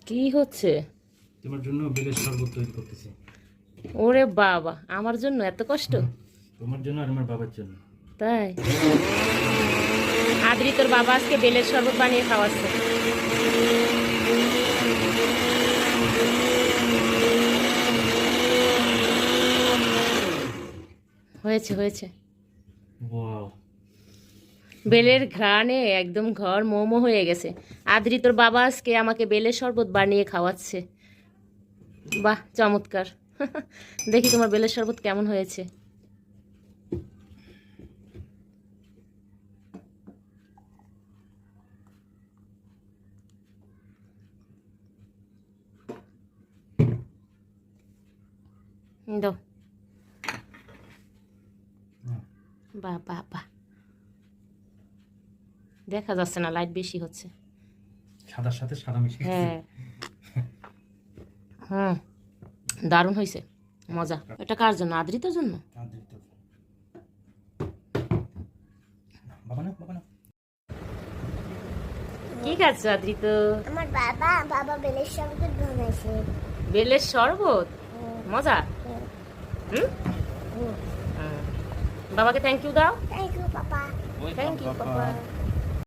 কি হচ্ছে? তোমার জন্য বেলের শরবত তৈরি করতেছি। ওরে বাবা, আমার জন্য এত কষ্ট? তোমার জন্য আর আমার বাবার জন্য। তাই? আদ্রি তোর বাবা আজকে বেলের শরবত বানিয়ে খাওয়াচ্ছে। হয়েছে হয়েছে। ওয়াও, বেলের ঘ্রাণে একদম ঘর মোমো হয়ে গেছে। আদ্রি তোর বাবা আজকে আমাকে বেলের শরবত বানিয়ে খাওয়াচ্ছে। বাহ, চমৎকার। দেখি তোমার বেলের শরবত কেমন হয়েছে। দাও। বাহ বাহ বাহ, দেখা যাচ্ছে না, লাইট বেশি হচ্ছে। সাদার সাথে সাদা মিশিয়ে হ্যাঁ হুম, দারুণ হয়েছে, মজা। এটা কার জন্য? আদ্রিতার জন্য? বাবা না, বাবা না। কি খাচ্ছ আদ্রিত? আমার বাবা বেলের শরবত বানাইছে। বেলের শরবত? মজা। হুম, বাবাকে থ্যাংক ইউ দাও। Thank you papa. Thank you papa.